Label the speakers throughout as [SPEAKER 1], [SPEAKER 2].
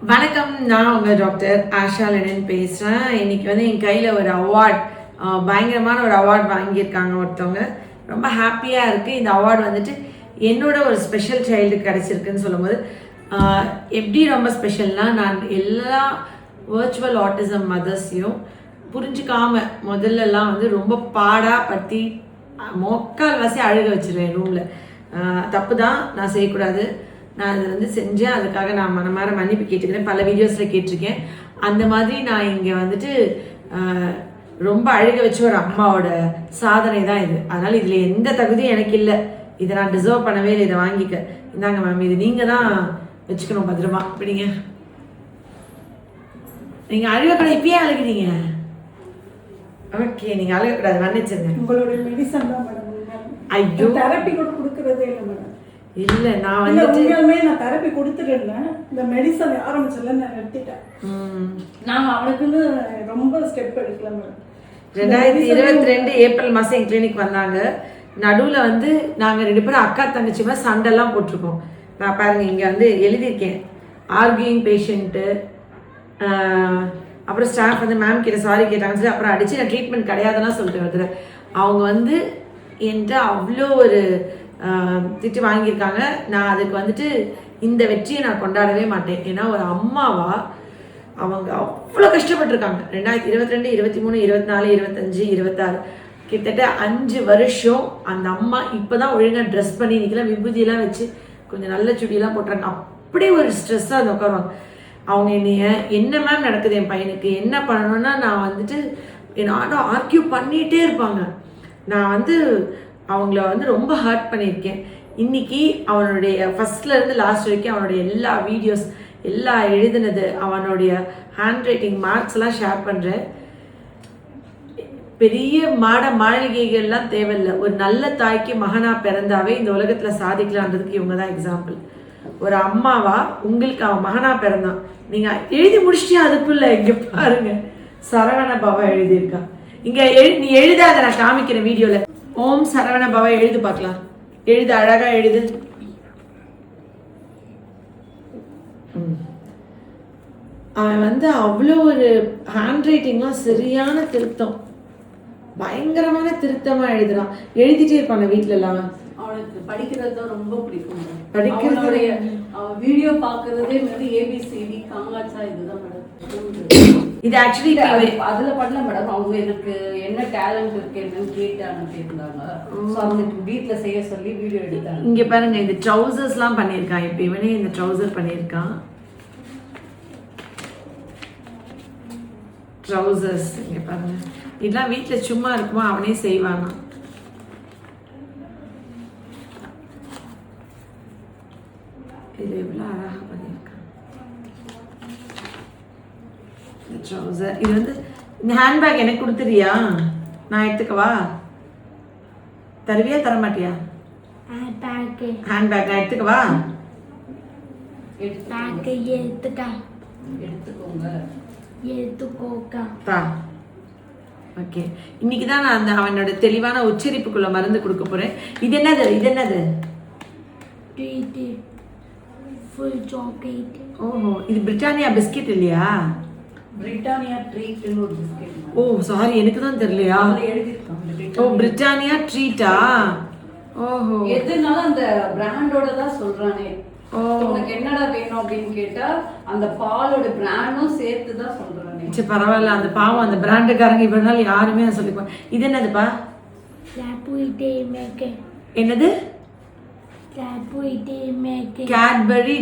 [SPEAKER 1] வணக்கம், நான் உங்கள் டாக்டர் ஆஷா லெனின் பேசுகிறேன். இன்றைக்கி என் கையில் ஒரு அவார்ட், பயங்கரமான ஒரு அவார்ட் வாங்கியிருக்காங்க ஒருத்தவங்க. ரொம்ப ஹாப்பியாக இருக்குது. இந்த அவார்டு என்னோட ஒரு ஸ்பெஷல் சைல்டுக்கு கிடச்சிருக்குன்னு சொல்லும்போது எப்படி ரொம்ப ஸ்பெஷல்னால், நான் எல்லா வர்ச்சுவல் ஆட்டிசம் மதர்ஸையும் புரிஞ்சிக்காமல் முதல்லலாம் ரொம்ப படுத்தி மொக்கால் வாசி அழுக வச்சிருவேன் ரூமில். தப்பு தான், நான் செய்யக்கூடாது. நான் அதை செஞ்சேன். அதுக்காக நான் மனமார மன்னிப்பு கேட்டுக்கிறேன். பல வீடியோஸில் கேட்டிருக்கேன். அந்த மாதிரி நான் இங்கே ரொம்ப அழுக வச்ச ஒரு அம்மாவோட சாதனை தான் இது. அதனால் இதில் எந்த தகுதியும் எனக்கு இல்லை. இதை நான் டிசர்வ் பண்ணவே இல்லை. இதை வாங்கிக்க. இந்தாங்க மேம், இது நீங்கள் தான் வச்சுக்கணும் பத்திரமா. இப்படிங்க, நீங்கள் அழுகக்கூடாது. இப்பயே அழுகிறீங்க. ஓகே, நீங்கள் அழுகக்கூடாது, மன்னிச்சிருங்க.
[SPEAKER 2] உங்களுடைய மெடிசன் தான் மேடம்.
[SPEAKER 1] ஐயோ,
[SPEAKER 2] தெரப்பி கூட கொடுக்கறதே இல்லை மேடம்.
[SPEAKER 1] இல்லை, நான்
[SPEAKER 2] உண்மையாலுமே நான் தெரப்பி கொடுத்துருந்தேன். இந்த மெடிசன் ஆரம்பிச்சதுல நான் நிறுத்திட்டேன். நான் அவனுக்குன்னு ரொம்ப ஸ்டெப் எடுக்கல மேடம்.
[SPEAKER 1] 2022 ஏப்ரல் மாதம் என் கிளினிக் வந்தாங்க. நடுவில் நாங்கள் 2 பேரும் அக்கா தங்கச்சி மாதிரி சண்டைலாம் போட்டிருக்கோம். நான் பாருங்கள், இங்கே எழுதியிருக்கேன். ஆர்கியூயிங் பேஷண்ட்டு, அப்புறம் ஸ்டாஃப் மேம் கிட்ட சாரி கேட்டாங்கன்னு சொல்லி அப்புறம் அடித்து நான் ட்ரீட்மெண்ட் கிடையாதுன்னா சொல்லிட்டு வந்துடுறேன். அவங்க என்கிட்ட அவ்வளோ ஒரு திட்டு வாங்கியிருக்காங்க. நான் அதுக்கு இந்த வெற்றியை நான் கொண்டாடவே மாட்டேன். ஏன்னா ஒரு அம்மாவா அவங்க அவ்வளோ கஷ்டப்பட்டுருக்காங்க. 2022, 23, 24, 25, 26 கிட்டத்தட்ட 5 வருஷம் அந்த அம்மா இப்போ தான் ஒழுங்காக ட்ரெஸ் பண்ணி இன்றைக்கெல்லாம் விபூதியெல்லாம் வச்சு கொஞ்சம் நல்ல சுடியெல்லாம் போட்டுறாங்க. அப்படியே ஒரு ஸ்ட்ரெஸ்ஸாக அதை உட்காருவாங்க. அவங்க என்ன மேம் நடக்குது என் பையனுக்கு, என்ன பண்ணணும்னா நான் என்ன ஆர்கியூ பண்ணிகிட்டே இருப்பாங்க. நான் அவங்கள ரொம்ப ஹர்ட் பண்ணியிருக்கேன். இன்னைக்கு அவனுடைய ஃபர்ஸ்ட்லேருந்து லாஸ்ட் வரைக்கும் அவனுடைய எல்லா வீடியோஸ், எல்லா எழுதுனது, அவனுடைய ஹேண்ட் ரைட்டிங் மார்க்ஸ்லாம் ஷேர் பண்ணுறேன். பெரிய மாளிகைகள்லாம் தேவையில்லை. ஒரு நல்ல தாய்க்கு மகனாக பிறந்தாவே இந்த உலகத்தில் சாதிக்கலான்றதுக்கு இவங்க தான் எக்ஸாம்பிள். ஒரு அம்மாவா உங்களுக்கு அவன் மகனாக பிறந்தான். நீங்கள் எழுதி முடிச்சிட்டியா? அதுக்குள்ள இங்கே பாருங்க, சரவண பவா எழுதியிருக்கான். இங்கே நீ எழுதாத, நான் காமிக்கிறேன் வீடியோவில். ஓம் சரவண பவா எழுது பார்க்கலாம். எழுது, அழகா எழுது. அவன் அவ்வளோ ஒரு ஹேண்ட் ரைட்டிங்லாம் சரியான திருத்தம், பயங்கரமான திருத்தமா எழுதுறான். எழுதிட்டே இருப்பாங்க வீட்டுல.
[SPEAKER 3] அவனுக்கு படிக்கிறது தான் ரொம்ப பிடிக்கும்.
[SPEAKER 1] படிக்கிறதுடைய
[SPEAKER 3] வீடியோ பாக்குறதே ஏபிசிடி காங்காச்சா இதுதான் மேடம்.
[SPEAKER 1] இது ஆக்சுவலி
[SPEAKER 3] அதுல பண்ணல மேடம். அவங்க எனக்கு என்ன டேலண்ட் இருக்கு என்னன்னு கேட்டு அனுப்பியிருந்தாங்க. வீட்டுல செய்ய சொல்லி வீடியோ எடுத்தாங்க.
[SPEAKER 1] இங்க பாருங்க, இந்த ட்ரௌசர்ஸ்லாம் பண்ணியிருக்கான். இப்ப இவனே இந்த ட்ரௌசர் பண்ணியிருக்கான். ட்ரௌசர்ஸ் இங்க பாருங்க. இதெல்லாம் வீட்டுல சும்மா இருக்குமா, அவனே செய்வானா. இது எவ்வளோ அழகாக பண்ணியிருக்கான் இந்த ட்ரௌசர். இது இந்த ஹேண்ட்பேக் எனக்கு கொடுத்துறியா? நான் எடுத்துக்கவா? தருவியா தரமாட்டியா? ஹேண்ட்பேக் நான் எடுத்துக்கவா? ஓகே, இன்னைக்கு தான் நான் அவனோட தெளிவான உச்சரிப்புக்குள்ள மருந்து கொடுக்க போறேன். இது என்னது? இது என்னது? ஓஹோ, இது பிரிட்டானியா பிஸ்கெட் இல்லையா?
[SPEAKER 3] பிரிட்டானியா ட்ரீட்னு ஒரு பிஸ்கெட்.
[SPEAKER 1] ஓ சாரி, எனக்கு தான் தெரியலையா. ஓ, பிரிட்டானியா ட்ரீட்டா? ஓஹோ,
[SPEAKER 3] எதுனால அந்த பிராண்டோட தான் சொல்றானே. உனக்கு என்னடா வேணும் அப்படின்னு கேட்டா அந்த பாலோட பிராண்டும் சேர்த்து தான் சொல்றானே.
[SPEAKER 1] சரி பரவாயில்ல, அந்த பாவம் அந்த பிராண்டுக்காரங்க இவனால யாருமே சொல்லிப்பாங்க. இது என்னதுப்பா? என்னது? Cadbury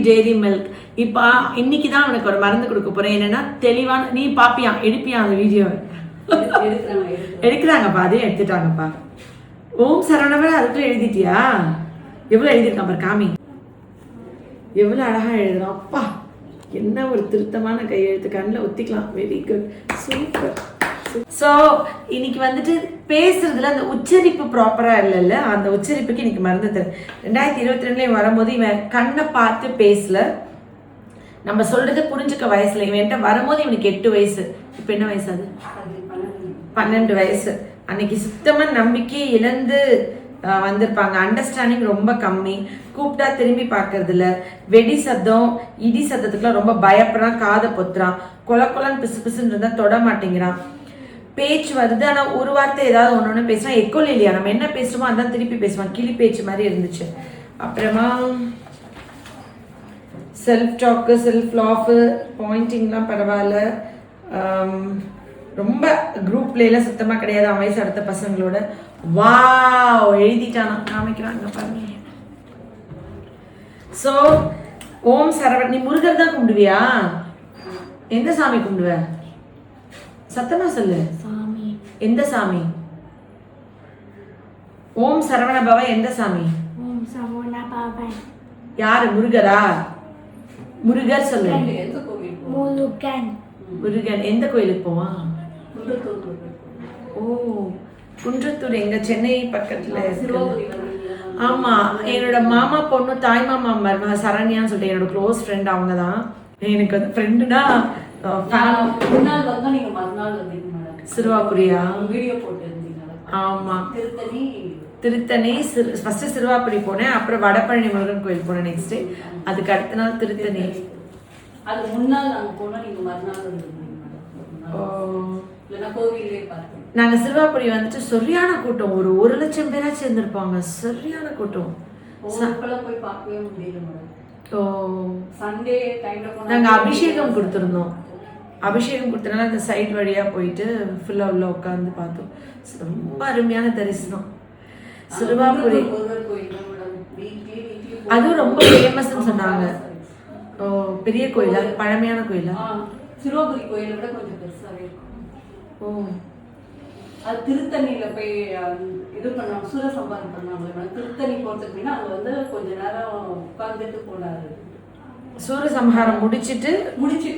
[SPEAKER 1] dairy milk. இப்போ இன்னைக்கு தான் அவனுக்கு ஒரு மருந்து கொடுக்க போறேன். என்னன்னா தெளிவான, நீ பாப்பியா எடுப்பியா அந்த வீடியோவை? எடுக்கிறாங்கப்பா, அதையும் எடுத்துட்டாங்கப்பா. ஓம் சரவணவே அதுக்குள்ள எழுதிட்டியா? எவ்வளோ எழுதியிருக்கான் பாரு, காமி. எவ்வளோ அழகா எழுதுறான். அப்பா, என்ன ஒரு திருத்தமான கையெழுத்து. கண்ணில் ஒத்திக்கலாம். Very good, super. ஸோ இன்னைக்கு பேசுறதுல அந்த உச்சரிப்பு ப்ராப்பரா இல்லைல்ல, அந்த உச்சரிப்புக்கு இன்னைக்கு மருந்து தரேன். 2022 வரும்போது இவன் கண்ணை பார்த்து பேசல, நம்ம சொல்றதை புரிஞ்சுக்க வயசுல. இவன்ட்ட வரும்போது இவனுக்கு 8 வயசு. இப்போ என்ன வயசு? அது 12 வயசு. அன்னைக்கு சுத்தமா நம்பிக்கை இழந்து வந்திருப்பாங்க. அண்டர்ஸ்டாண்டிங் ரொம்ப கம்மி, கூப்பிட்டா திரும்பி பார்க்கறது இல்ல, வெடி சத்தம் இடி சத்தத்துக்குலாம் ரொம்ப பயப்படுறான், காதை பொத்துறான், கொலன்னு பிசு பிசுன்னு இருந்தா தொட மாட்டேங்கிறான், பேச்சு வருது ஆனா ஒரு வார்த்தை ஏதாவது ஒன்று பேசுவான், எக்கோல் இல்லையா நம்ம என்ன பேசுறோமோ அதான் திருப்பி பேசுவான், கிளி பேச்சு மாதிரி இருந்துச்சு. அப்புறமா செல்ஃப் டாக்கு, செல்ஃப் லாஃபு, பாயிண்டிங்லாம் பரவாயில்ல. ரொம்ப குரூப் பிளேலாம் சுத்தமாக கிடையாது. அவன் வயசு அடுத்த பசங்களோட. வாவ் எழுதிட்டானா, காமிக்கிறாங்க பாருங்க. ஸோ ஓம் சரவண. நீ முருகர் தான் கும்பிடுவியா? எந்த சாமி கும்பிடுவ? சத்தமா சொல்லு.
[SPEAKER 4] சாமி.
[SPEAKER 1] எந்த சாமி? ஓம் சரவண பவ எந்த சாமி?
[SPEAKER 4] ஓம் சரவண பவ.
[SPEAKER 1] யாரு? முருகரா? முருகர் சொல்லு.
[SPEAKER 3] எந்த கோவில்?
[SPEAKER 4] முருகன்.
[SPEAKER 1] முருகன். எந்த கோயிலுக்கு போவான்? ஓ, குன்றத்தூர் எங்க சென்னை பக்கத்துல இருக்கு. ஆமா, என்னோட மாமா பொண்ணு தாய் மாமா மருமக சரண்யான்னு சொல்லிட்டு என்னோட க்ளோஸ் ஃப்ரெண்ட். அவங்க தான் எனக்கு வந்து ஃப்ரெண்டுனா. சிறுவாபுரியா? ஆமா, திருத்தணி. ஃபர்ஸ்ட் சிறுவாபுரி போனேன், அப்புறம் வடபழனி முருகன் கோயில் போனேன் நெக்ஸ்ட். அதுக்கு அடுத்த நாள் திருத்தணி.
[SPEAKER 3] அது முன்னாள் நாங்க போனோம், நீங்க மறுநாள்.
[SPEAKER 1] நாங்க சிறுவாபுரி வந்துட்டு சரியான கூட்டம், ஒரு 1,00,000 பேரா சேர்ந்திருப்பாங்க. சரியான கூட்டம்.
[SPEAKER 3] போய் பார்க்கவே முடியல.
[SPEAKER 1] ஓ,
[SPEAKER 3] சண்டே டைம்ல
[SPEAKER 1] நாங்க அபிஷேகம் கொடுத்துருந்தோம். அபிஷேகம் கொடுத்தனால அந்த சைட் வழியா போயிட்டு ஃபுல்லா உள்ள உட்காந்து பார்த்தோம். ரொம்ப அருமையான தரிசனம். சிறுவாபுரி அதுவும் ரொம்ப ஃபேமஸ்ன்னு சொன்னாங்க. ஓ, பெரிய கோயிலா? பழமையான கோயிலா?
[SPEAKER 3] சிறுவாபுரி கோயிலை விட கொஞ்சம் பெருசாவே இருக்கும்.
[SPEAKER 1] ஓ,
[SPEAKER 3] அது திருத்தணியில போய் இது பண்ணாங்க, சூரசம்ஹாரம் பண்ணாங்க. திருத்தணி போறதுக்கு முன்னா அங்க வந்து கொஞ்ச நேரம் உட்கார்ந்துட்டு போனாரு.
[SPEAKER 1] சூரசம்ஹாரம் முடிச்சிட்டு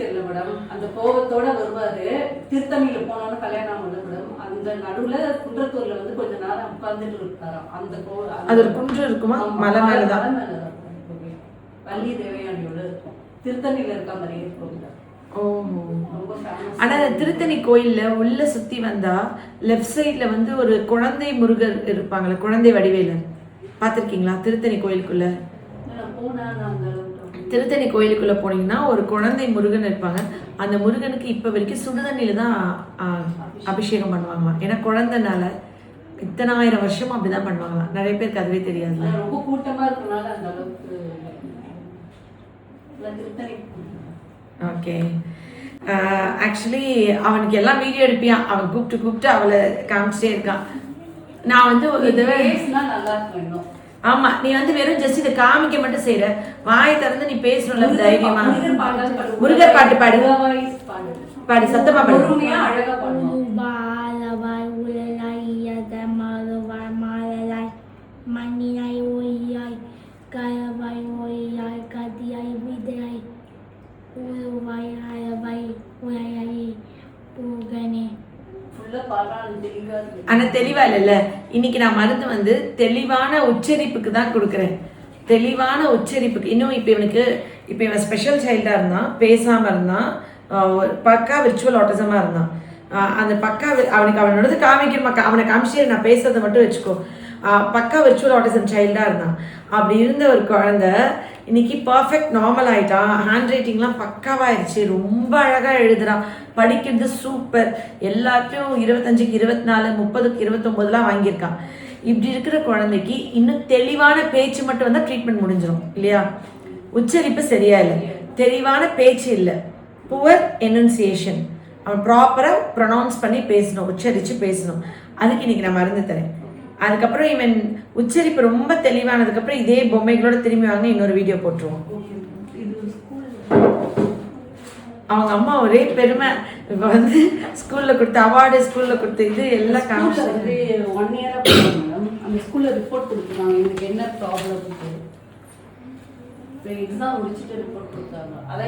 [SPEAKER 3] இல்ல மேடம், அந்த கோபத்தோட வருவாரு. திருத்தணியில போனோன்னு கல்யாணம் பண்ண மேடம். அந்த நடுவுல குன்றத்தூர்ல வந்து கொஞ்ச நேரம் உட்கார்ந்துட்டு இருக்காராம். அந்த
[SPEAKER 1] அது ஒரு குன்றம் இருக்குமா? மலை மேலதான்.
[SPEAKER 3] வள்ளி தேவையானியோட இருக்கும். திருத்தணியில இருக்க மாதிரியே இருக்கும்.
[SPEAKER 1] ஆனா திருத்தணி கோயில்ல உள்ள சுத்தி வந்தா லெஃப்ட் சைட்ல வந்து ஒரு குழந்தை முருகர் இருப்பாங்கல்ல, குழந்தை வடிவேலன். பாத்திருக்கீங்களா திருத்தணி கோயிலுக்குள்ள? திருத்தணி கோயிலுக்குள்ள போனீங்கன்னா ஒரு குழந்தை முருகன் இருப்பாங்க. அந்த முருகனுக்கு இப்ப வரைக்கும் சுடுதண்ணில தான் அபிஷேகம் பண்ணுவாங்க. ஏன்னா குழந்தைனால இத்தனை 1000 வருஷமா அப்படிதான் பண்ணுவாங்களாம். நிறைய பேருக்கு அதுவே தெரியாது.
[SPEAKER 3] ரொம்ப கூட்டமா இருக்கனால அந்த அளவுக்கு.
[SPEAKER 1] ஓகே, ஆக்சுவலி அவனுக்கு எல்லாம் வீடியோ எடுப்பியான். அவன் கூப்பிட்டு அவளை காமிச்சிட்டே இருக்கான். நான் வந்து ஆமா, நீ வந்து வெறும் ஜஸ்ட் இதை காமிக்க மட்டும் செய்யற, வாயை திறந்து நீ பேசணும்ல தைரியமா. முருகர் பாட்டு பாடு, பாடு சத்தமா பாடு.
[SPEAKER 3] அழகா பாடு.
[SPEAKER 1] ஆனா தெளிவா இல்ல. இன்னைக்கு நான் மருந்து வந்து தெளிவான உச்சரிப்புக்கு தான் கொடுக்குறேன். தெளிவான உச்சரிப்புக்கு. இன்னும் இப்ப இவன் ஸ்பெஷல் சைல்டா இருந்தான், பேசாம இருந்தான், பக்கா விர்ச்சுவல் ஆட்டிசமா இருந்தான். அந்த பக்கா அவனோடது காமிக்கணுமா, அவனை காமிச்சு நான் பேசுறதை மட்டும் வச்சுக்கோ. பக்கா விர்ச்சுவல் ஆட்டிசம் சைல்டா இருந்தான். அப்படி இருந்த ஒரு குழந்தை இன்னைக்கு பர்ஃபெக்ட் நார்மல் ஆயிட்டான். ஹேண்ட் ரைட்டிங்லாம் பக்காவாயிடுச்சு, ரொம்ப அழகா எழுதுறான், படிக்கிறது சூப்பர். எல்லாத்தையும் 25க்கு 24, 30க்கு 29 வாங்கியிருக்கான். இப்படி இருக்கிற குழந்தைக்கு இன்னும் தெளிவான பேச்சு மட்டும் வந்தா ட்ரீட்மெண்ட் முடிஞ்சிடும் இல்லையா? உச்சரிப்பு சரியா இல்லை, தெளிவான பேச்சு இல்லை, புவர் எனுன்சியேஷன். அவன் ப்ராப்பரா ப்ரொனவுன்ஸ் பண்ணி பேசணும், உச்சரிச்சு பேசணும். அதுக்கு இன்னைக்கு நான் மருந்து தரேன். அதுக்கப்புறம் இவன் உச்சரிப்பு ரொம்ப தெளிவானதுக்கு அப்புறம் இதே பொம்மைகளோட திரும்பி வாங்க இன்னொரு வீடியோ போட்டுருவோம். அவங்க அம்மா ஒரே பெருமை. இப்ப வந்து ஸ்கூல்ல கொடுத்த அவார்டு, ஸ்கூல்ல கொடுத்த இது எல்லாம்
[SPEAKER 3] காமிச்சு 1 இயரா அந்த ஸ்கூல்ல ரிப்போர்ட் கொடுத்துருக்காங்க. எனக்கு என்ன ப்ராப்ளம் எக்ஸாம் முடிச்சுட்டு ரிப்போர்ட் கொடுத்தாங்க. அதை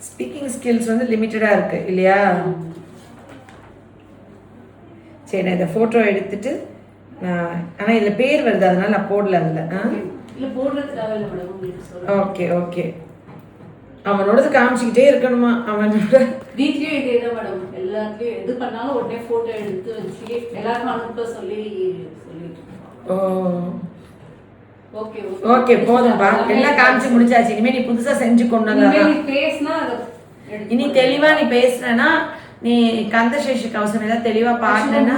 [SPEAKER 1] ஸ்பீக்கிங் ஸ்கில்ஸ் வந்து லிமிட்டடா இருக்கு இல்லையா? சரி, நான் இந்த ஃபோட்டோ எடுத்துட்டு ஆனால் இதில் பேர் வருது, அதனால நான் போடல அதில். Okay okay. அவனோடது காமிச்சிக்கிட்டே இருக்கணுமா? அவனோட
[SPEAKER 3] வீட்லயும் இதே தான் மேடம். எல்லாத்துலயும் எது பண்ணாலும் உடனே போட்டோ எடுத்து வச்சு எல்லாருக்கும் அனுப்ப சொல்லிட்டு ஓகே
[SPEAKER 1] ஓகே போதும்பா, எல்லாம் காமிச்சு முடிச்சாச்சு. இனிமே நீ புதுசா செஞ்சு கொண்டு வந்தா
[SPEAKER 3] பேசினா
[SPEAKER 1] இனி தெளிவா நீ பேசுறேன்னா நீ கந்தசேஷி கவசம் ஏதாவது தெளிவா பாடலன்னா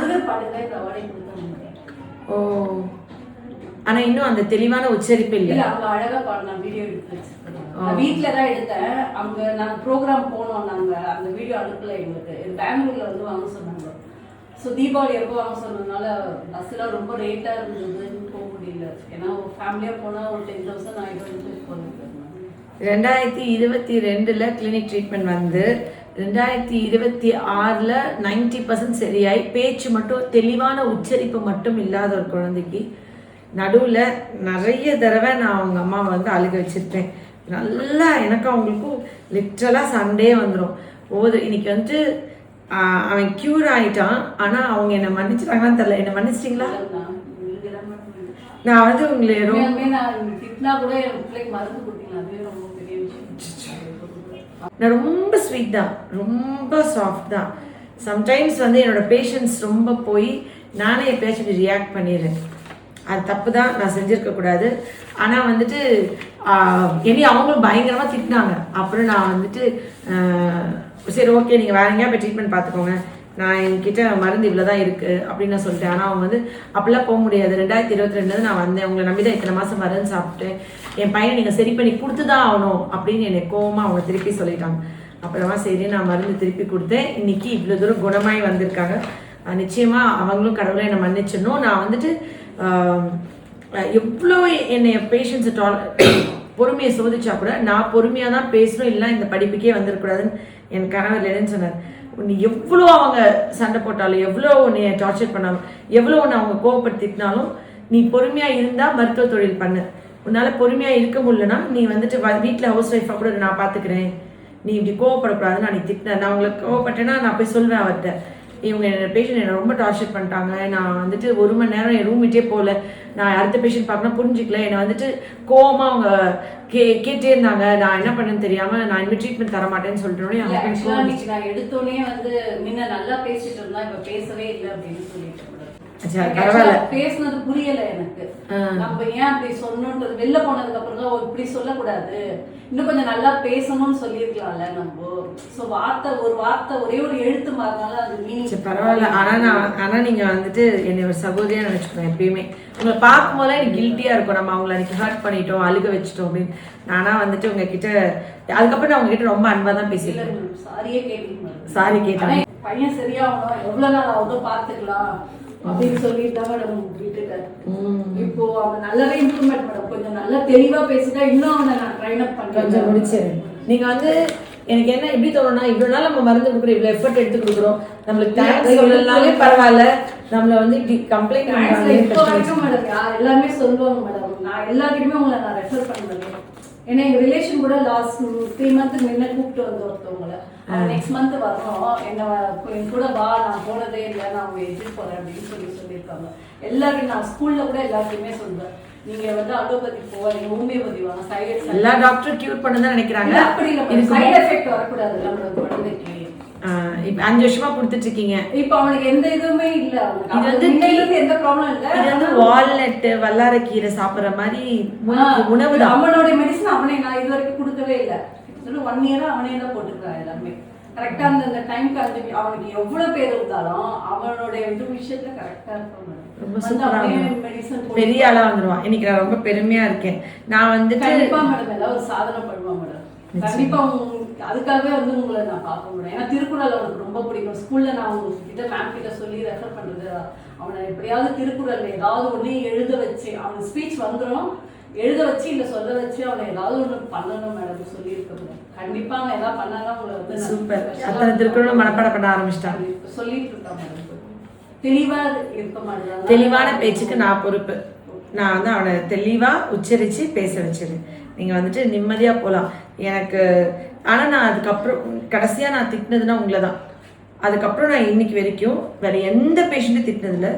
[SPEAKER 1] ஓ, ஆனா இன்னும் அந்த தெளிவான உச்சரிப்பு இல்ல.
[SPEAKER 3] அவங்க அழகா பாடலாம், வீடியோ எடுத்து வச்சிருக்காங்க. வீட்டுல தான் எடுத்தேன். அவங்க நாங்க ப்ரோக்ராம் போனோம், நாங்க அந்த வீடியோ அனுப்பல எங்களுக்கு. பெங்களூர்ல வந்து வாங்க சொன்னாங்க. ஸோ தீபாவளி எப்போ வாங்க சொன்னதுனால பஸ்ஸில் ரொம்ப ரேட்டாக இருந்ததுன்னு போக முடியல. ஏன்னா ஒரு ஃபேமிலியாக போனால் ஒரு 10,000 ஆகிடும் போனது.
[SPEAKER 1] 2022 கிளினிக் ட்ரீட்மெண்ட் வந்து 2026 90% சரியாய் பேச்சு மட்டும் தெளிவான உச்சரிப்பு மட்டும் இல்லாத ஒரு குழந்தைக்கு நடுவில் நிறைய தடவை நான் அவங்க அம்மாவை வந்து அழுக வச்சுருப்பேன். நல்லா எனக்கு அவங்களுக்கும் லிட்ரலாக சண்டே வந்துடும். இன்னைக்கு வந்துட்டு அவன் க்யூர் ஆகிட்டான். ஆனால் அவங்க என்னை மன்னிச்சிட்டாங்கன்னு தெரியல. என்னை மன்னிச்சிட்டிங்களா? நான் வந்து உங்களை நான் ரொம்ப ஸ்வீட் தான், ரொம்ப சாஃப்ட் தான். சம்டைம்ஸ் வந்து என்னோட பேஷன்ஸ் ரொம்ப போய் நானே எப்பயாச்சும் ரியாக்ட் பண்ணிடுறேன். அது தப்பு தான், நான் செஞ்சுருக்கக்கூடாது. ஆனால் வந்துட்டு இனி அவங்களும் பயங்கரமாக திட்டினாங்க. அப்புறம் நான் வந்துட்டு சரி ஓகே நீங்கள் வேற எங்கேயா போய் ட்ரீட்மெண்ட் பார்த்துக்கோங்க, நான் என்கிட்ட மருந்து இவ்வளோ தான் இருக்குது அப்படின்னு நான் சொல்லிட்டேன். ஆனால் அவங்க வந்து அப்படிலாம் போக முடியாது. 2022 நான் வந்தேன், உங்களை நம்பி தான் இத்தனை மாதம் மருந்து சாப்பிட்டேன், என் பையனை நீங்கள் சரி பண்ணி கொடுத்து தான் ஆகணும் அப்படின்னு என்னை கோவமாக அவங்க திருப்பி சொல்லிட்டாங்க. அப்புறமா சரி நான் மருந்து திருப்பி கொடுத்தேன். இன்னைக்கு இவ்வளோ தூரம் குணமாகி வந்திருக்காங்க. நிச்சயமாக அவங்களும் கடவுளை என்னை மன்னிச்சிடணும். நான் வந்துட்டு எவ்வளோ என்னை பேஷண்ட்ஸை பொறுமையை சோதிச்சா கூட நான் பொறுமையாக தான் பேசணும், இல்லை இந்த படிப்புக்கே வந்துடக்கூடாதுன்னு என் கணவர் இல்லைன்னு சொன்னார். நீ எவ்வளோ அவங்க சண்டை போட்டாலும், எவ்வளோ உன்னை டார்ச்சர் பண்ணாலும், எவ்வளோ உன்னை அவங்க கோவப்படுத்தினாலும் நீ பொறுமையாக இருந்தால் மருத்துவ தொழில் பண்ணு. உன்னால் பொறுமையாக இருக்க முடியலன்னா நீ வந்துட்டு வீட்டில் ஹவுஸ் ஒய்ஃபாக கூட நான் பார்த்துக்கிறேன், நீ இப்படி கோவப்படக்கூடாதுன்னு நான் நீ திட்டினேன். நான் உங்களை கோவப்பட்டேன்னா நான் போய் சொல்வேன் அவர்கிட்ட, இவங்க என்ன பேஷண்ட் என்னை ரொம்ப டார்ச்சர் பண்ணிட்டாங்க, நான் வந்துட்டு 1 மணி நேரம் என் ரூம் விட்டே போகல, நான் அடுத்த பேஷண்ட் பார்க்கணும் புரிஞ்சிக்கல, என்னை வந்துட்டு கோவமாக அவங்க கேட்டே இருந்தாங்க, நான் என்ன பண்ணேன்னு தெரியாமல் நான் இனிமேல் ட்ரீட்மெண்ட் தர மாட்டேன்னு சொல்லிட்டு
[SPEAKER 3] நான் எடுத்தோடனே வந்து முன்ன நல்லா பேசிட்டு இருந்தா இப்ப பேசவே இல்லை அப்படின்னு சொல்லிட்டு பேசுனது புரியல எனக்கு. நம்ம ஏன் அப்படி சொன்னோன்றது வெளில போனதுக்கு அப்புறம் தான் இப்படி சொல்லக்கூடாது, இன்னும் கொஞ்சம் நல்லா பேசணும்னு சொல்லியிருக்கலாம்ல நம்ம. ஸோ ஒரு வார்த்தை ஒரே ஒரு எழுத்து மாறினாலும் அது மீனிங்
[SPEAKER 1] பரவாயில்ல. ஆனால் நீங்கள் வந்துட்டு என்னை ஒரு சகோதரியா நினச்சிக்கோங்க. எப்பயுமே உங்களை பார்க்கும்போது எனக்கு கில்ட்டியாக இருக்கும், நம்ம அவங்கள அன்றைக்கி ஹர்ட் பண்ணிட்டோம், அழுக வச்சுட்டோம் அப்படின்னு. நானாக வந்துட்டு உங்ககிட்ட அதுக்கப்புறம் நான் உங்ககிட்ட ரொம்ப அன்பாக தான் பேசிட்டேன். சாரி கேட்டேன்.
[SPEAKER 3] பையன் சரியாகணும், எவ்வளோ நாள் ஆகுதோ பார்த்துக்கலாம் அப்படின்னு சொல்லிட்டு தான் மேடம் விட்டுட்டேன். இப்போ அவன் நல்லாவே இம்ப்ரூவ்மெண்ட் மேடம், கொஞ்சம் நல்லா தெளிவா பேசிட்டா இன்னும் அவனை நான் ட்ரைன் அப் பண்ணி
[SPEAKER 1] கொஞ்சம் முடிச்சேன். நீங்க வந்து எனக்கு என்ன எப்படி தோணும்னா, இவ்வளவு நாள் நம்ம மருந்து கொடுக்குறோம், இவ்வளவு எஃபர்ட் எடுத்து கொடுக்குறோம், நம்மளுக்கு தேங்க்ஸ் சொல்லனாலே பரவாயில்ல, நம்மள வந்து இப்படி கம்ப்ளைண்ட்
[SPEAKER 3] வரைக்கும் மேடம் எல்லாருமே சொல்லுவாங்க மேடம். நான் எல்லாருக்குமே உங்களை நான் ரெஃபர் பண்ணுவேன். ஏன்னா எங்க ரிலேஷன் கூட லாஸ்ட் 3 மந்த் முன்ன கூப்பிட்டு வந்து ஒருத்தவங்களை, நெக்ஸ்ட் மந்த் வரணும், என்ன என் கூட வா, நான் போனதே இல்லை, நான் அவங்க எதிர்த்து போறேன் அப்படின்னு சொல்லியிருக்காங்க. எல்லாருக்கும் நான் ஸ்கூல்ல கூட எல்லாருக்குமே சொல்றேன், நீங்க வந்து அலோபதி போவாங்க, ஹோமியோபதி வாங்க, சைடு எஃபெக்ட்
[SPEAKER 1] எல்லா டாக்டரும் கியூர் பண்ணதான் நினைக்கிறாங்க.
[SPEAKER 3] அப்படி இல்லை, சைடு எஃபெக்ட் வரக்கூடாது நம்மளோட குழந்தைக்கு.
[SPEAKER 1] இப்ப 5 வருஷமா கொடுத்துட்டு இருக்கீங்க,
[SPEAKER 3] இப்ப அவனுக்கு எந்த இதுவுமே இல்ல,
[SPEAKER 1] இது வந்து
[SPEAKER 3] எந்த ப்ராப்ளம் இல்ல.
[SPEAKER 1] இது வந்து வால்நட் வல்லாரக்கீரை சாப்பிடுற மாதிரி உணவு தான்.
[SPEAKER 3] அவனோட மெடிசன் அவனே நான் இது வரைக்கும் கொடுக்கவே இல்லை. 1 இயரா அவனே தான் போட்டுக்கிறான் எல்லாமே கரெக்டா. அந்த டைம்க்கு அவனுக்கு எவ்வளவு பேர் இருந்தாலும் அவனோட இது விஷயத்துல கரெக்டா இருப்பான்.
[SPEAKER 1] ரொம்ப சூப்பரா பெரிய ஆளா வந்துருவான். இன்னைக்கு நான் ரொம்ப பெருமையா இருக்கேன். நான் வந்து
[SPEAKER 3] கண்டிப்பா மேடம் ஏதாவது ஒரு சாதனை பண்ணுவான் மேடம். கண்டிப்பா அதுக்காகவே வந்து உங்களை நான் பார்க்க முடியும். ஏன்னா திருக்குறள் அவனுக்கு ரொம்ப பிடிக்கும். ஸ்கூல்ல நான் உங்ககிட்ட மேம் கிட்ட சொல்லி ரெஃபர் பண்றது, அவனை எப்படியாவது திருக்குறள்ல ஏதாவது ஒண்ணு எழுத வச்சு, அவனுக்கு ஸ்பீச் வந்துடும், எழுத வச்சு இல்ல சொல்ல வச்சு அவனை ஏதாவது ஒண்ணு பண்ணணும் மேடம் சொல்லியிருக்கேன். கண்டிப்பா அவன் ஏதாவது பண்ணாலும் உங்களை வந்து
[SPEAKER 1] சூப்பர். அத்தனை திருக்குறளும் மனப்பாடம் பண்ண ஆரம்பிச்சிட்டான்.
[SPEAKER 3] சொல்லிட்டு இருக்கான் மேடம். தெளிவா இருக்க மாட்டேன்.
[SPEAKER 1] தெளிவான பேச்சுக்கு நான் பொறுப்பு. நான் வந்து அவனை தெளிவா உச்சரிச்சு பேச வச்சிருக்கேன். நீங்கள் வந்துட்டு நிம்மதியாக போகலாம். எனக்கு ஆனால் நான் அதுக்கப்புறம் கடைசியாக நான் திட்டினதுன்னா உங்களை தான். அதுக்கப்புறம் நான் இன்னைக்கு வரைக்கும் வேற எந்த பேஷண்ட்டும் திட்டினதில்ல.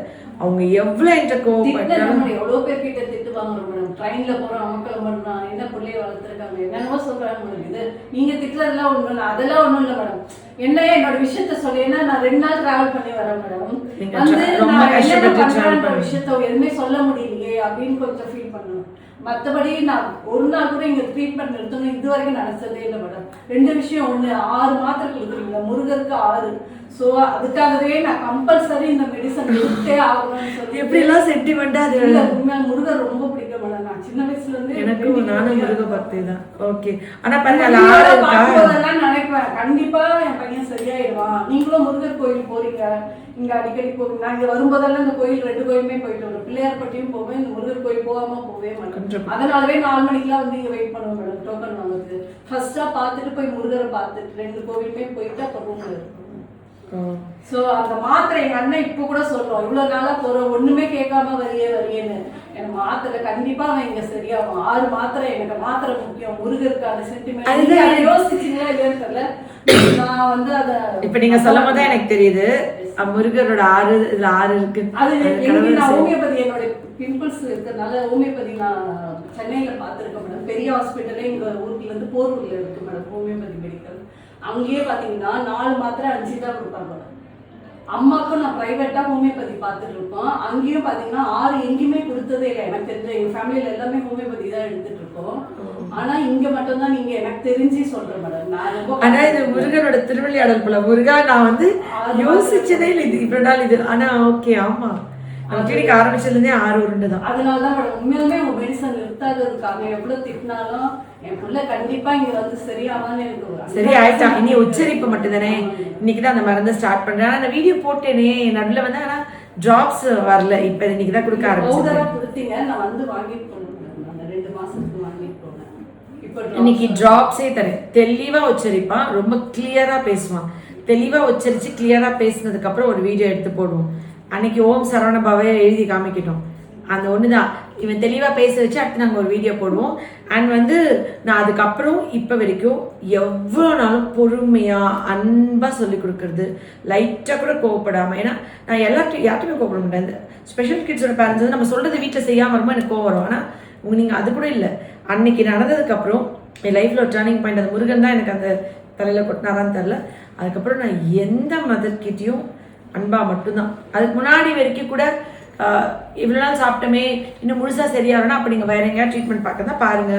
[SPEAKER 1] அவங்க எவ்வளோ என்கிட்ட கோவப்பட்டாலும்
[SPEAKER 3] எவ்வளோ பேர்கிட்ட திட்டுவாங்க மேடம். ட்ரெயினில் போகிறோம், அமக்கலம் பண்ணுறான், என்ன பிள்ளைய வளர்த்துருக்காங்க, என்னென்னவோ சொல்கிறாங்க மேடம். இது நீங்கள் திட்டுறதுலாம் ஒன்றும் இல்லை, அதெல்லாம் ஒன்றும் இல்லை மேடம். என்ன என்னோட விஷயத்த சொல்லி ஏன்னா நான் 2 நாள் டிராவல் பண்ணி வரேன் மேடம்.
[SPEAKER 1] நீங்க
[SPEAKER 3] வந்து
[SPEAKER 1] ரொம்ப
[SPEAKER 3] நான் என்ன
[SPEAKER 1] கஷ்டப்பட்டு travel
[SPEAKER 3] பண்றேன்ற
[SPEAKER 1] பண்ணி.
[SPEAKER 3] விஷயத்த எதுவுமே சொல்ல முடியலையே அப்படின்னு கொஞ்சம் ஃபீல் பண்ணுவேன். மற்றபடி நான் ஒரு நாள் கூட இங்க ட்ரீட்மெண்ட் எடுத்தோம்னு இது வரைக்கும் நினைச்சதே இல்லை மேடம். 2 விஷயம். ஒண்ணு 6 மாத்திரை கொடுக்குறீங்க, முருகருக்கு 6. ஸோ அதுக்காகவே நான் கம்பல்சரி இந்த மெடிசன் எடுத்தே ஆகணும்னு சொல்லி
[SPEAKER 1] எப்படி எல்லாம் சென்டிமெண்டா அது
[SPEAKER 3] இல்ல, உண்மையா முருகர் ரொம்ப பிடிக்கும் மேடம். நான் சின்ன வயசுல இருந்து
[SPEAKER 1] எனக்கும் நானும் முருக பக்தி தான். ஓகே, ஆனா பாருங்க அதுல ஆறு இருக்கா?
[SPEAKER 3] பார்க்கும்போதெல்லாம் நினைப்பேன் கண்டிப்பா என் பையன் சரியாயிடுவான். நீங்களும் முருகர் கோயில் போறீங்க, இங்க அடிக்கடி போறீங்க. நான் இங்க வரும்போதெல்லாம் இந்த கோயில் 2 கோயிலுமே போயிட்டு வரும். பிள்ளையார்பட்டியும் போவேன், இந்த முருகர் கோயில் போகாம போவே மாட்டேன். அதனாலவே 4 மணிக்கெல்லாம் வந்து இங்க வெயிட் பண்ணுவேன் மேடம் டோக்கன் வாங்குறது. ஃபர்ஸ்டா பார்த்துட்டு போய் முருகரை பார்த்துட்டு 2 கோவிலுமே போயிட்டு அப்புறம் ரூம்ல இருக்கும். சோ அந்த மாத்திரை எங்க அண்ணன் இப்ப கூட சொல்றோம், இவ்வளவு நாளா போறோம் ஒண்ணுமே கேட்காம வரியேன்னு. எனக்கு மாத்திரை கண்டிப்பா அவன் இங்க சரியாகும். 6 மாத்திரை. எனக்கு மாத்திரை முக்கியம், முருகருக்கான சென்டிமெண்ட். யோசிச்சீங்களா இல்லையான்னு தெரியல. நான் வந்து அத
[SPEAKER 1] இப்ப நீங்க சொல்லும் போது எனக்கு தெரியுது முருகரோட 6 இதுல 6 இருக்கு.
[SPEAKER 3] அது எனக்கு நான் ஹோமியோபதி என்னோட பிம்பிள்ஸ் இருக்கிறதுனால ஹோமியோபதி நான் சென்னையில பாத்துருக்கேன் மேடம். பெரிய ஹாஸ்பிட்டலே எங்க ஊர்ல இருந்து போரூர்ல இருக்கு மேடம் ஹோமியோபதி மெடிக்கல். அங்கேயே பாத்தீங்கன்னா 4 மாத்திரை 5 தான் கொடுப்பாங்க. அம்மாக்கும் நான் பிரைவேட்டா ஹோமியோபதி பார்த்துட்டு இருக்கோம். அங்கேயும் பாத்தீங்கன்னா 6 எங்கேயுமே கொடுத்ததே இல்லை. எனக்கு தெரிஞ்ச எங்க ஃபேமிலியில எல்லாமே ஹோமியோபதி தான் எடுத்துட்டு இருக்கோம். ஆனா இங்க மட்டும் தான் நீங்க எனக்கு தெரிஞ்சு சொல்றேன் மேடம். நான் ரொம்ப
[SPEAKER 1] ஆனா இது முருகனோட திருவிளையாடல் போல. முருகா நான் வந்து யோசிச்சதே இல்லை இது இவ்வளவு நாள் இது. ஆனா ஓகே, ஆமா கிளினிக் ஆரம்பிச்சதுல இருந்தே 6 உருண்டு தான்.
[SPEAKER 3] அதனாலதான் மேடம் உண்மையுமே உங்க மெடிசன் நிறுத்தாததுக்காக எவ்வளவு திட்டினாலும் என் பிள்ளை கண்டிப்பா இங்க வந்து சரியாவான்னு எனக்கு
[SPEAKER 1] சரி ஆயிட்டா. இனி உச்சரிப்பு மட்டும் தானே. இன்னைக்குதான் அந்த மருந்து ஸ்டார்ட் பண்றேன். ஆனா நான் வீடியோ போட்டேனே நடுல வந்து, ஆனா டிராப்ஸ் வரல. இப்ப இன்னைக்குதான் கொடுக்க ஆரம்பிச்சேன்.
[SPEAKER 3] கொடுத்தீங்க, நான் வந்து வாங்கிட்டு போனேன். அந்த 2 மாசத்துக்கு வாங்கிட்டு போனேன். இப்ப
[SPEAKER 1] இன்னைக்கு டிராப்ஸே தரேன். தெளிவா உச்சரிப்பான், ரொம்ப கிளியரா பேசுவான். தெளிவா உச்சரிச்சு கிளியரா பேசினதுக்கு அப்புறம் ஒரு வீடியோ எடுத்து போடுவோம். அன்னைக்கு ஓம் சரவணபாவே எழுதி காமிக்கிட்டோம். அந்த ஒண்ணுதான் இவன் தெளிவா பேச வச்சு அடுத்து நாங்க ஒரு வீடியோ போடுவோம். அண்ட் வந்து நான் அதுக்கப்புறம் இப்ப வரைக்கும் எவ்வளோ நாளும் பொறுமையா அன்பா சொல்லி கொடுக்கறது, லைட்டா கூட கோவப்படாம. ஏன்னா நான் யார்ட்டுமே கோவப்பட மாட்டேன். இந்த ஸ்பெஷல் கிட்ஸோட பேரண்ட்ஸ் வந்து நம்ம சொல்றது வீட்டில் செய்யாம வரும்போது எனக்கு கோவம் வரும். ஆனா நீங்க அது கூட இல்லை. அன்னைக்கு நடந்ததுக்கு அப்புறம் என் லைஃப்ல ஒரு டர்னிங் பாயிண்ட். அந்த முருகன் தான் எனக்கு அந்த தலையில கொட்டினாரான்னு தெரியல. அதுக்கப்புறம் நான் எந்த மதர்கிட்டையும் அன்பா மட்டும்தான். அதுக்கு முன்னாடி வரைக்கும் கூட இவ்வளோ நாள் சாப்பிட்டோமே இன்னும் முழுசா சரியாகனா அப்போ நீங்கள் வேற எங்கேயா ட்ரீட்மெண்ட் பார்க்க தான் பாருங்க,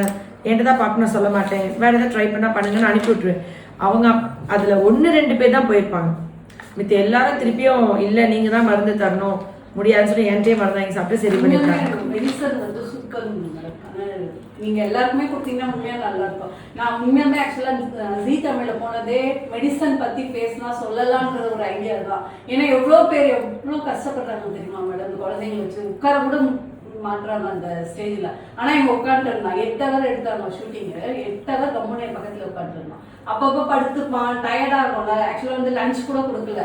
[SPEAKER 1] என்கிட்ட தான் பார்க்கணும் சொல்ல மாட்டேன், வேற ஏதாவது ட்ரை பண்ணா பண்ணுங்கன்னு அனுப்பி விட்டுருவேன். அவங்க அதுல 1-2 பேர் தான் போயிருப்பாங்க. மித்த எல்லாரும் திருப்பியும் இல்லை நீங்க தான் மருந்து தரணும் முடியாதுன்னு சொல்லி என்கிட்டயே மருந்து வாங்கி சாப்பிட்டு சரி பண்ணிருக்காங்க.
[SPEAKER 3] மெடிசன் வந்து சூப்பர். நீங்க எல்லாருக்குமே கொடுத்தீங்கன்னா உண்மையா நல்லா இருக்கும். நான் உண்மையாமே ஆக்சுவலா ஜீ தமிழ்ல போனதே மெடிசன் பத்தி பேசினா சொல்லலாம்ன்ற ஒரு ஐடியா தான். ஏன்னா எவ்வளவு பேர் எவ்வளவு கஷ்டப்படுறாங்க தெரியுமா மேடம். குழந்தைங்களை வச்சு உட்கார கூட மாட்டுறாங்க அந்த ஸ்டேஜ்ல. ஆனா இவங்க உட்காந்துட்டு இருந்தான் 8 ஹவர் எடுத்தாங்க ஷூட்டிங். 8 ஹவர் கம்முனே பக்கத்துல உட்காந்துட்டு இருந்தான். அப்பப்போ படுத்துப்பான், டயர்டா இருக்கும்ல. ஆக்சுவலா வந்து லஞ்ச் கூட கொடுக்கல,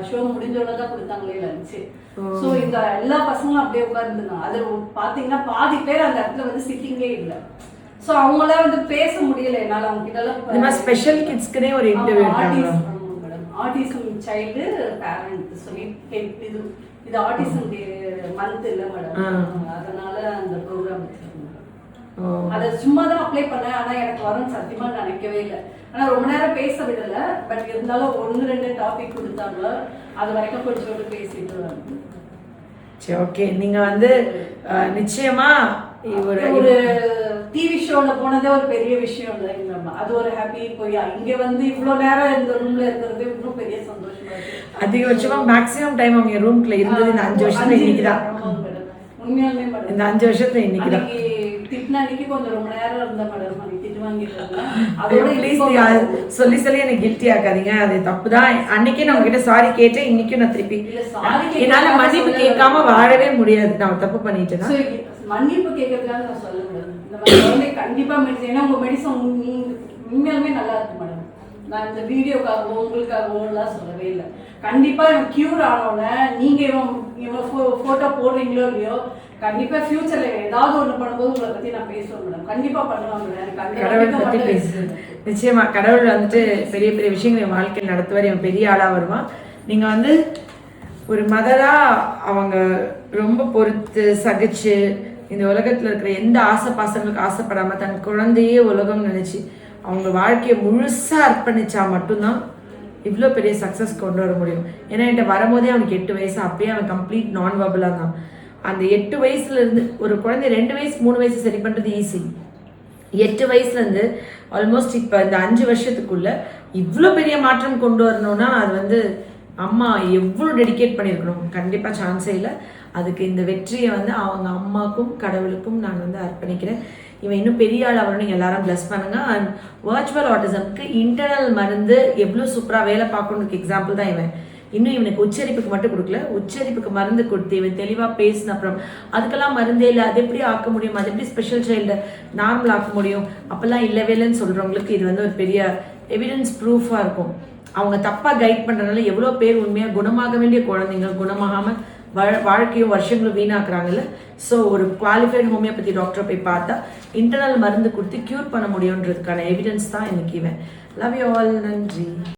[SPEAKER 3] ஷோ முடிஞ்சோட தான் கொடுத்தாங்களே லஞ்சு. சோ இந்த எல்லா பசங்களும் அப்படியே உட்கார்ந்துருந்தாங்க. அதுல பாத்தீங்கன்னா பாதி பேர் அந்த இடத்துல வந்து சிட்டிங்கே இல்லை. சோ அவங்களால வந்து பேச முடியல என்னால. அவங்க கிட்ட
[SPEAKER 1] ஸ்பெஷல் கிட்ஸ்க்குனே ஒரு இன்டர்வியூ எடுத்தாங்க.
[SPEAKER 3] ஆட்டிசம் சைல்டு பேரண்ட் சொல்லி இது ஆட்டிசம் மந்த் இல்ல மேடம். அதனால அந்த ப்ரோக்ராம் அதை சும்மா தான் அப்ளை பண்ணேன். ஆனா எனக்கு வரும் சத்தியமா நினைக்கவே இல்லை. ஆனா ரொம்ப நேரம் பேச விடல. பட் இருந்தாலும் 1-2 டாபிக் கொடுத்தாங்க. அது வரைக்கும் கொஞ்சம் பேசிட்டு
[SPEAKER 1] சரி ஓகே. நீங்க வந்து நிச்சயமா
[SPEAKER 3] ஒரு டிவி ஷோல போனதே ஒரு பெரிய விஷயம் இல்லை. அது ஒரு ஹாப்பி. போய் இங்க வந்து இவ்வளவு நேரம் இந்த ரூம்ல இருக்கிறது இன்னும் பெரிய சந்தோஷமா இருக்கு.
[SPEAKER 1] அதிகபட்சமா மேக்ஸிமம் டைம் அவங்க ரூம்குள்ள இருந்தது இந்த 5 வருஷத்துல இன்னைக்குதான்.
[SPEAKER 3] உண்மையாலுமே மேடம்
[SPEAKER 1] இந்த 5 வருஷத்துல இன்னைக்குதான்.
[SPEAKER 3] திட்டின அன்னைக்கு கொஞ்சம் ரொம்ப நேரம் இருந்த மேடம். திட்டு வாங்கிட்டு
[SPEAKER 1] சொல்லி சொல்லி எனக்கு கில்ட்டி ஆக்காதீங்க. அது தப்புதான். அன்னைக்கே நான் உங்ககிட்ட சாரி கேட்டேன். இன்னைக்கும் நான் திருப்பி என்னால மன்னிப்பு கேட்காம வாழவே முடியாது. நான் தப்பு பண்ணிட்டேன்னா
[SPEAKER 3] மன்னிப்பு கேட்கறதுக்காக நான் சொல்ல முடியாது. இந்த மாதிரி கண்டிப்பா மெடிசன். ஏன்னா உங்க மெடிசன் உண்மையாலுமே நல்லா இருக்கு மேடம். நான் இந்த வீடியோக்காகவும் உங்களுக்காகவும் எல்லாம் சொல்லவே இல்லை. கண்டிப்பா இவன் கியூர் ஆனோட நீங்க இவன் போட்டோ போடுறீங்களோ இல்லையோ, கண்டிப்பா ஃபியூச்சர்ல ஏதாவது ஒண்ணு பண்ணும்போது உங்களை பத்தி நான் பேசுவேன் மேடம். கண்டிப்பா பண்ணுவாங்க.
[SPEAKER 1] நிச்சயமா கடவுள் வந்துட்டு பெரிய பெரிய விஷயங்கள் என் வாழ்க்கையில் நடத்துவார். இவன் பெரிய ஆளா வருவான். நீங்க வந்து ஒரு மதரா அவங்க ரொம்ப பொறுத்து சகிச்சு இந்த உலகத்துல இருக்கிற எந்த ஆசை பாசங்களுக்கு ஆசைப்படாம தன் குழந்தையே உலகம் நினைச்சு அவங்க வாழ்க்கையை முழுசா அர்ப்பணிச்சா மட்டும்தான் இவ்வளோ பெரிய சக்ஸஸ் கொண்டு வர முடியும். ஏன்னா என்கிட்ட வரும்போதே அவனுக்கு 8 வயசு, அப்பயே அவன் கம்ப்ளீட் நான் வெர்பலாக தான். அந்த 8 வயசுலேருந்து ஒரு குழந்தை 2 வயசு 3 வயசு சரி பண்ணுறது ஈஸி. 8 வயசுலேருந்து ஆல்மோஸ்ட் இப்போ இந்த 5 வருஷத்துக்குள்ள இவ்வளோ பெரிய மாற்றம் கொண்டு வரணும்னா அது வந்து அம்மா எவ்வளோ டெடிகேட் பண்ணியிருக்கணும். கண்டிப்பாக சான்ஸே இல்லை. அதுக்கு இந்த வெற்றியை வந்து அவங்க அம்மாவுக்கும் கடவுளுக்கும் நான் வந்து அர்ப்பணிக்கிறேன். இவன் இன்னும் பெரிய ஆள் ஆகணும். நீங்கள் எல்லாரும் ப்ளஸ் பண்ணுங்க. அண்ட் வர்ச்சுவல் ஆட்டிசம்க்கு இன்டர்னல் மருந்து எவ்வளோ சூப்பராக வேலை பார்க்கணுக்கு எக்ஸாம்பிள் தான் இவன். இன்னும் இவனுக்கு உச்சரிப்புக்கு மட்டும் கொடுக்கல, உச்சரிப்புக்கு மருந்து கொடுத்து இவன் தெளிவாக பேசின அப்புறம் அதுக்கெல்லாம் மருந்தே இல்லை, அது எப்படி ஆக்க முடியும், அது எப்படி ஸ்பெஷல் சைல்டு நார்மல் ஆக்க முடியும், அப்போல்லாம் இல்லவே இல்லைன்னு சொல்கிறவங்களுக்கு இது வந்து ஒரு பெரிய எவிடன்ஸ் ப்ரூஃபாக இருக்கும். அவங்க தப்பாக கைட் பண்ணுறதுனால எவ்வளோ பேர் உண்மையாக குணமாக வேண்டிய குழந்தைங்க குணமாகாமல் வாழ்க்கையும் வருஷங்களும் வீணாக்குறாங்கல்ல. ஸோ ஒரு குவாலிஃபைடு ஹோமியோபதி டாக்டரை போய் பார்த்தா இன்டர்னல் மருந்து கொடுத்து க்யூர் பண்ண முடியுன்றதுக்கான எவிடன்ஸ் தான் எனக்கு இவன். Love you all. நன்றி.